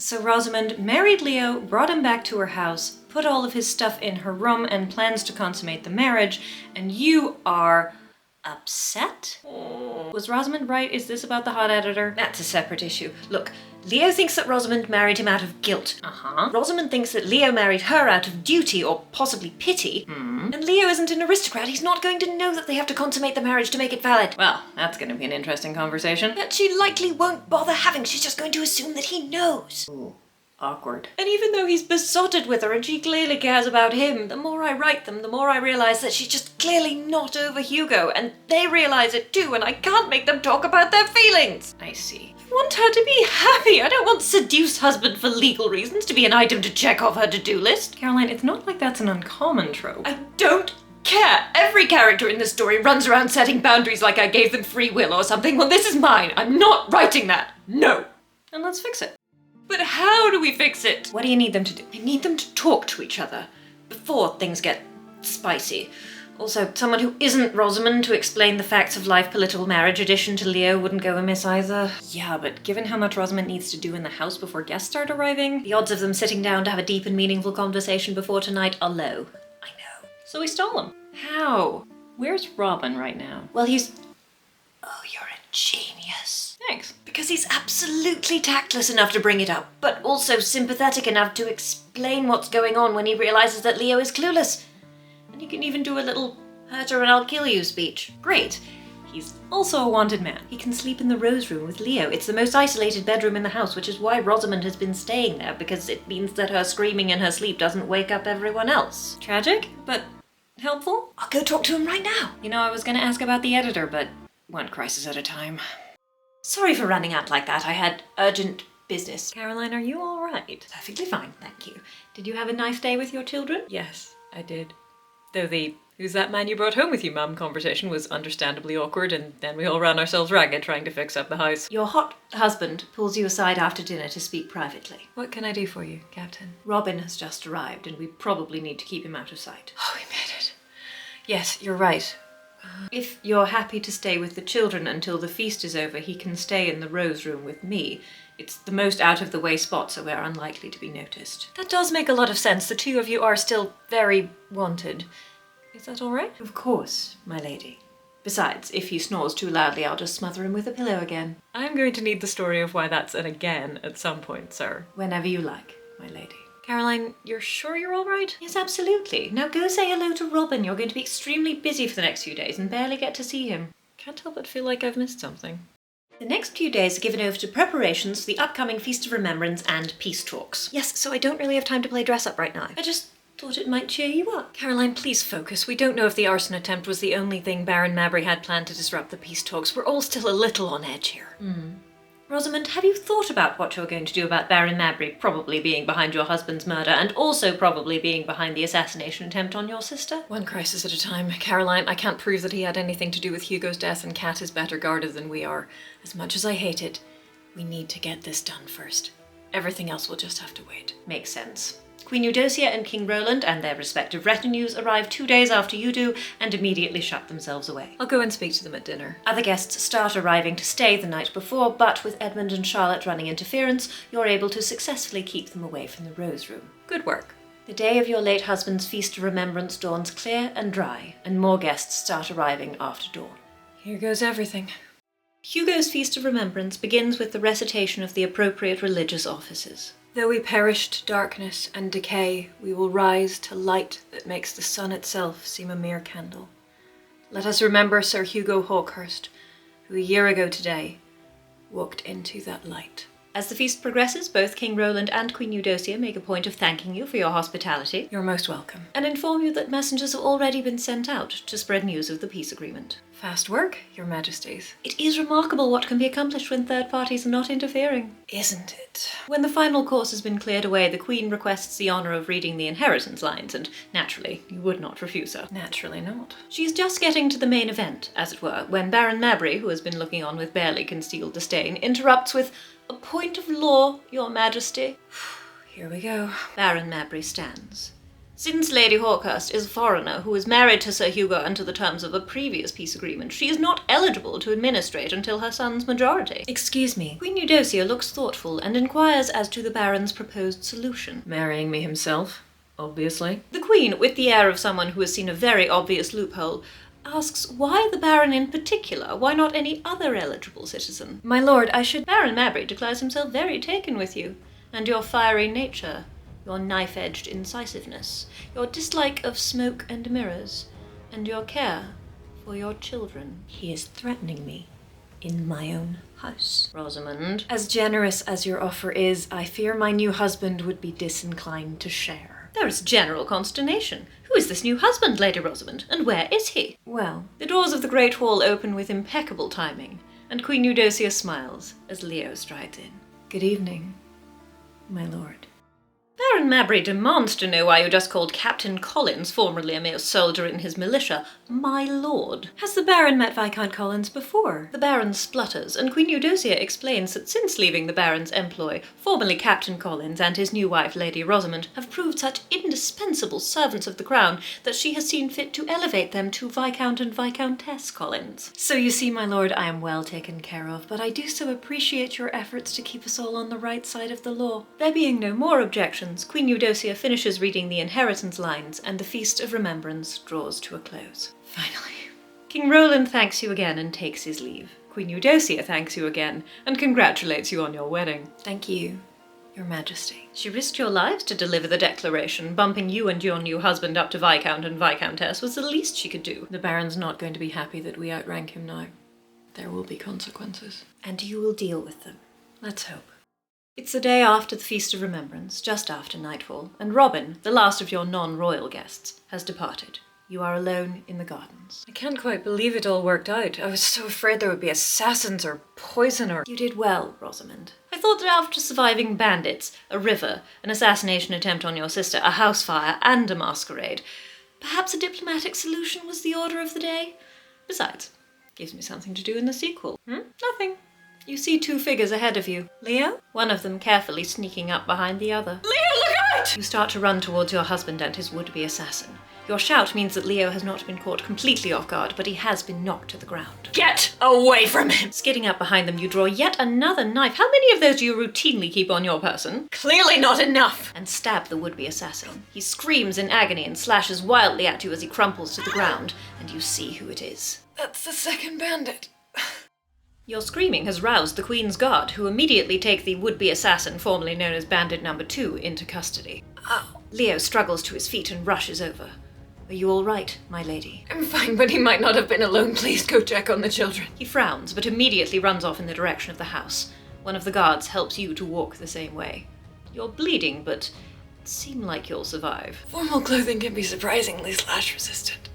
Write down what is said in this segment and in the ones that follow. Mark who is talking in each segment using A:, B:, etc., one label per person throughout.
A: So Rosamond married Leo, brought him back to her house, put all of his stuff in her room and plans to consummate the marriage, and you are upset? Was Rosamond right? Is this about the hot editor? That's a separate issue. Look, Leo thinks that Rosamond married him out of guilt. Rosamond thinks that Leo married her out of duty or possibly pity. And Leo isn't an aristocrat. He's not going to know that they have to consummate the marriage to make it valid. Well, that's going to be an interesting conversation. That she likely won't bother having. She's just going to assume that he knows. Ooh. Awkward. And even though he's besotted with her and she clearly cares about him, the more I write them, the more I realize that she's just clearly not over Hugo, and they realize it too, and I can't make them talk about their feelings. I see. I want her to be happy. I don't want seduce husband for legal reasons to be an item to check off her to-do list. Caroline, it's not like that's an uncommon trope. I don't care. Every character in this story runs around setting boundaries like I gave them free will or something. Well, this is mine. I'm not writing that. No. And let's fix it. But how do we fix it? What do you need them to do? I need them to talk to each other before things get spicy. Also, someone who isn't Rosamond to explain the facts of life political marriage addition to Leo wouldn't go amiss either. Yeah, but given how much Rosamond needs to do in the house before guests start arriving, the odds of them sitting down to have a deep and meaningful conversation before tonight are low. I know. So we stole him. How? Where's Robin right now? Well, he's... Oh, you're a genius. Thanks. Because he's absolutely tactless enough to bring it up, but also sympathetic enough to explain what's going on when he realizes that Leo is clueless. And he can even do a little hurt her and I'll kill you speech. Great. He's also a wanted man. He can sleep in the Rose Room with Leo. It's the most isolated bedroom in the house, which is why Rosamond has been staying there, because it means that her screaming in her sleep doesn't wake up everyone else. Tragic, but helpful? I'll go talk to him right now. You know, I was gonna ask about the editor, but one crisis at a time. Sorry for running out like that. I had urgent business. Caroline, are you all right? Perfectly fine, thank you. Did you have a nice day with your children? Yes, I did. Though the "who's that man you brought home with you, Mum" conversation was understandably awkward, and then we all ran ourselves ragged trying to fix up the house. Your hot husband pulls you aside after dinner to speak privately. What can I do for you, Captain? Robin has just arrived, and we probably need to keep him out of sight. Oh, we made it. Yes, you're right. If you're happy to stay with the children until the feast is over, he can stay in the Rose Room with me. It's the most out-of-the-way spot, so we're unlikely to be noticed. That does make a lot of sense. The two of you are still very wanted. Is that all right? Of course, my lady. Besides, if he snores too loudly, I'll just smother him with a pillow again. I'm going to need the story of why that's an again at some point, sir. Whenever you like, my lady. Caroline, you're sure you're all right? Yes, absolutely. Now go say hello to Robin. You're going to be extremely busy for the next few days and barely get to see him. Can't help but feel like I've missed something. The next few days are given over to preparations for the upcoming Feast of Remembrance and peace talks. Yes, so I don't really have time to play dress up right now. I just thought it might cheer you up. Caroline, please focus. We don't know if the arson attempt was the only thing Baron Mabry had planned to disrupt the peace talks. We're all still a little on edge here. Rosamond, have you thought about what you're going to do about Baron Mabry probably being behind your husband's murder and also probably being behind the assassination attempt on your sister? One crisis at a time. Caroline, I can't prove that he had anything to do with Hugo's death, and Kat is better guarded than we are. As much as I hate it, we need to get this done first. Everything else will just have to wait. Makes sense. Queen Eudocia and King Roland and their respective retinues arrive 2 days after you do and immediately shut themselves away. I'll go and speak to them at dinner. Other guests start arriving to stay the night before, but with Edmund and Charlotte running interference, you're able to successfully keep them away from the Rose Room. Good work. The day of your late husband's Feast of Remembrance dawns clear and dry, and more guests start arriving after dawn. Here goes everything. Hugo's Feast of Remembrance begins with the recitation of the appropriate religious offices. Though we perish to darkness and decay, we will rise to light that makes the sun itself seem a mere candle. Let us remember Sir Hugo Hawkhurst, who a year ago today walked into that light. As the feast progresses, both King Roland and Queen Eudocia make a point of thanking you for your hospitality. You're most welcome. And inform you that messengers have already been sent out to spread news of the peace agreement. Fast work, Your Majesties. It is remarkable what can be accomplished when third parties are not interfering. Isn't it? When the final course has been cleared away, the Queen requests the honour of reading the inheritance lines, and naturally, you would not refuse her. Naturally not. She's just getting to the main event, as it were, when Baron Mabry, who has been looking on with barely concealed disdain, interrupts with, "A point of law, Your Majesty." Here we go. Baron Mabry stands. Since Lady Hawkhurst is a foreigner who is married to Sir Hugo under the terms of a previous peace agreement, she is not eligible to administrate until her son's majority. Excuse me. Queen Eudocia looks thoughtful and inquires as to the Baron's proposed solution.
B: Marrying me himself, obviously.
A: The Queen, with the air of someone who has seen a very obvious loophole, asks why the Baron in particular, why not any other eligible citizen? My lord, I should... Baron Mabry declares himself very taken with you, and your fiery nature, your knife-edged incisiveness, your dislike of smoke and mirrors, and your care for your children. He is threatening me in my own house. Rosamond. As generous as your offer is, I fear my new husband would be disinclined to share. There is general consternation. Who is this new husband, Lady Rosamond, and where is he? Well, the doors of the Great Hall open with impeccable timing, and Queen Eudocia smiles as Leo strides in. Good evening, my lord. Baron Mabry demands to know why you just called Captain Collins, formerly a mere soldier in his militia, my lord. Has the Baron met Viscount Collins before? The Baron splutters, and Queen Eudocia explains that since leaving the Baron's employ, formerly Captain Collins and his new wife, Lady Rosamond, have proved such indispensable servants of the crown that she has seen fit to elevate them to Viscount and Viscountess Collins. So you see, my lord, I am well taken care of, but I do so appreciate your efforts to keep us all on the right side of the law. There being no more objections, Queen Eudocia finishes reading the inheritance lines, and the Feast of Remembrance draws to a close. Finally. King Roland thanks you again and takes his leave. Queen Eudocia thanks you again and congratulates you on your wedding. Thank you, Your Majesty. She risked your lives to deliver the declaration. Bumping you and your new husband up to Viscount and Viscountess was the least she could do.
B: The Baron's not going to be happy that we outrank him now. There will be consequences.
A: And you will deal with them. Let's hope. It's the day after the Feast of Remembrance, just after nightfall, and Robin, the last of your non-royal guests, has departed. You are alone in the gardens.
B: I can't quite believe it all worked out. I was so afraid there would be assassins or poison or...
A: You did well, Rosamond. I thought that after surviving bandits, a river, an assassination attempt on your sister, a house fire, and a masquerade, perhaps a diplomatic solution was the order of the day. Besides, gives me something to do in the sequel. Nothing. You see two figures ahead of you. Leo? One of them carefully sneaking up behind the other.
B: Leo, look out!
A: You start to run towards your husband and his would-be assassin. Your shout means that Leo has not been caught completely off guard, but he has been knocked to the ground.
B: Get away from him!
A: Skidding up behind them, you draw yet another knife. How many of those do you routinely keep on your person?
B: Clearly not enough!
A: And stab the would-be assassin. He screams in agony and slashes wildly at you as he crumples to the ground, and you see who it is.
B: That's the second bandit.
A: Your screaming has roused the Queen's Guard, who immediately take the would-be assassin, formerly known as Bandit Number 2, into custody. Leo struggles to his feet and rushes over. Are you all right, my lady?
B: I'm fine, but he might not have been alone. Please go check on the children.
A: He frowns, but immediately runs off in the direction of the house. One of the guards helps you to walk the same way. You're bleeding, but seem like you'll survive.
B: Formal clothing can be surprisingly slash-resistant.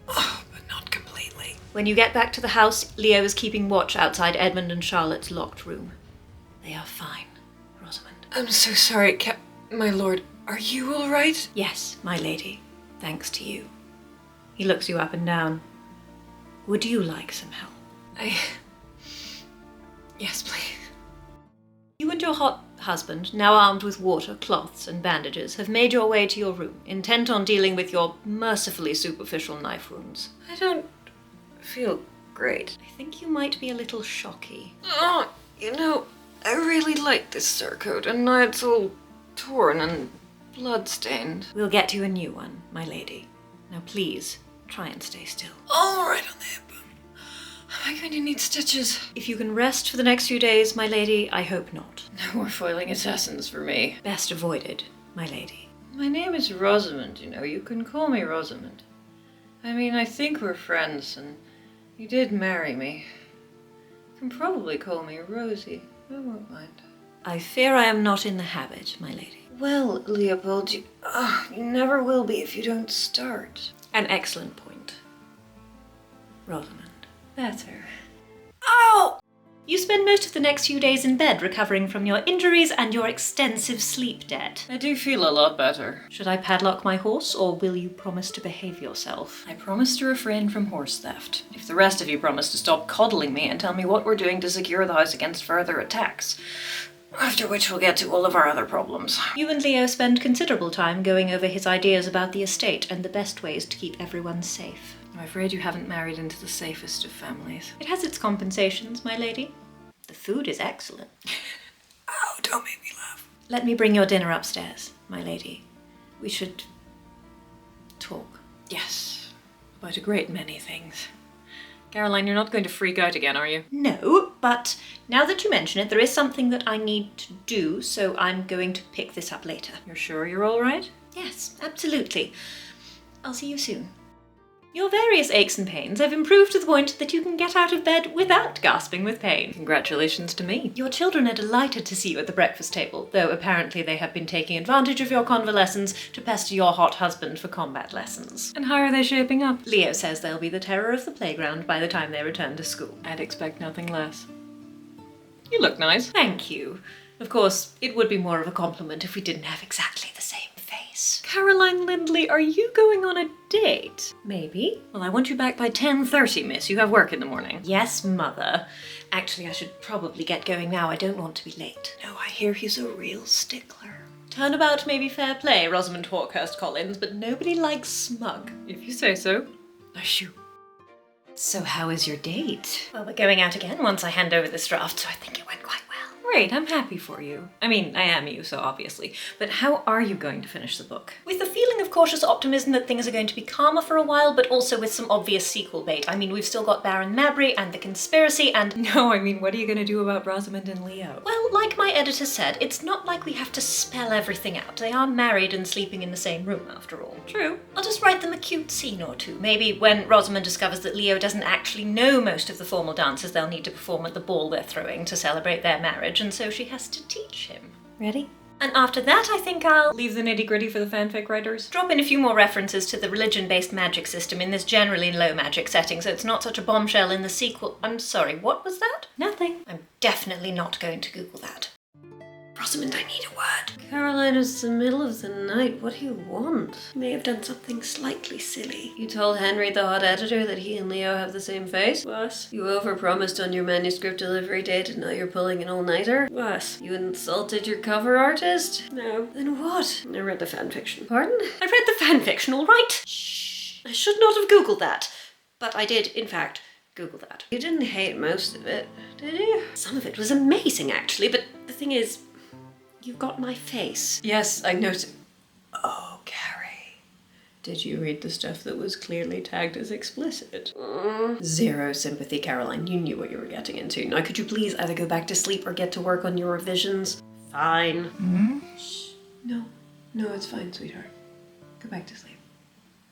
B: Oh, but not completely.
A: When you get back to the house, Leo is keeping watch outside Edmund and Charlotte's locked room. They are fine, Rosamond.
B: I'm so sorry, my lord. Are you all right?
A: Yes, my lady. Thanks to you. He looks you up and down. Would you like some help?
B: Yes, please.
A: You and your hot husband, now armed with water, cloths, and bandages, have made your way to your room, intent on dealing with your mercifully superficial knife wounds.
B: I don't feel great.
A: I think you might be a little shocky.
B: Oh, I really like this surcoat, and now it's all torn and blood-stained.
A: We'll get you a new one, my lady. Now please, try and stay still.
B: All right on the hip. Am I going to need stitches?
A: If you can rest for the next few days, my lady, I hope not.
B: No more foiling assassins for me.
A: Best avoided, my lady.
B: My name is Rosamond, you can call me Rosamond. I think we're friends, and you did marry me. You can probably call me Rosie. I won't mind.
A: I fear I am not in the habit, my lady.
B: Well, Leopold, you never will be if you don't start.
A: An excellent point. Rosamond.
B: Better.
A: Oh! You spend most of the next few days in bed recovering from your injuries and your extensive sleep debt.
B: I do feel a lot better.
A: Should I padlock my horse, or will you promise to behave yourself?
B: I promise to refrain from horse theft. If the rest of you promise to stop coddling me and tell me what we're doing to secure the house against further attacks. After which we'll get to all of our other problems.
A: You and Leo spend considerable time going over his ideas about the estate and the best ways to keep everyone safe.
B: I'm afraid you haven't married into the safest of families.
A: It has its compensations, my lady. The food is excellent.
B: Oh, don't make me laugh.
A: Let me bring your dinner upstairs, my lady. We should talk.
B: Yes, about a great many things. Caroline, you're not going to freak out again, are you?
A: No, but now that you mention it, there is something that I need to do, so I'm going to pick this up later.
B: You're sure you're all right?
A: Yes, absolutely. I'll see you soon. Your various aches and pains have improved to the point that you can get out of bed without gasping with pain.
B: Congratulations to me.
A: Your children are delighted to see you at the breakfast table, though apparently they have been taking advantage of your convalescence to pester your hot husband for combat lessons.
B: And how are they shaping up?
A: Leo says they'll be the terror of the playground by the time they return to school.
B: I'd expect nothing less. You look nice.
A: Thank you. Of course, it would be more of a compliment if we didn't have exactly the same face.
B: Caroline Lindley, are you going on a date?
A: Maybe.
B: Well, I want you back by 10:30, miss. You have work in the morning.
A: Yes, Mother. Actually, I should probably get going now. I don't want to be late.
B: No, I hear he's a real stickler.
A: Turnabout may be fair play, Rosamund Hawkhurst Collins, but nobody likes smug.
B: If you say so.
A: Shoo. So how is your date? Well, we're going out again once I hand over this draft, so I think it went quite well.
B: Great, I'm happy for you. I mean, I am you, so obviously. But how are you going to finish the book?
A: With a feeling of cautious optimism that things are going to be calmer for a while, but also with some obvious sequel bait. I mean, we've still got Baron Mabry and the conspiracy and...
B: No, I mean, what are you going to do about Rosamund and Leo?
A: Well, like my editor said, it's not like we have to spell everything out. They are married and sleeping in the same room, after all.
B: True.
A: I'll just write them a cute scene or two. Maybe when Rosamund discovers that Leo doesn't actually know most of the formal dances they'll need to perform at the ball they're throwing to celebrate their marriage, and so she has to teach him.
B: Ready?
A: And after that, I think I'll
B: Leave the nitty-gritty for the fanfic writers?
A: drop in a few more references to the religion-based magic system in this generally low magic setting, so it's not such a bombshell in the sequel. I'm sorry, what was that?
B: Nothing.
A: I'm definitely not going to Google that. Rosamund, I need a word.
B: Caroline, it's the middle of the night. What do you want?
A: I may have done something slightly silly.
B: You told Henry, the hot editor, that he and Leo have the same face?
A: What?
B: You overpromised on your manuscript delivery date and now you're pulling an all-nighter?
A: What?
B: You insulted your cover artist?
A: No.
B: Then what? I read the fanfiction. Pardon?
A: I read the fanfiction, all right? Shh. I should not have Googled that. But I did, in fact, Google that.
B: You didn't hate most of it, did you?
A: Some of it was amazing, actually, but the thing is, you got my face.
B: Yes, I noticed. Oh, Carrie. Did you read the stuff that was clearly tagged as explicit? Zero sympathy, Caroline. You knew what you were getting into. Now, could you please either go back to sleep or get to work on your revisions?
A: Fine.
B: Shh. No. No, it's fine, sweetheart. Go back to sleep.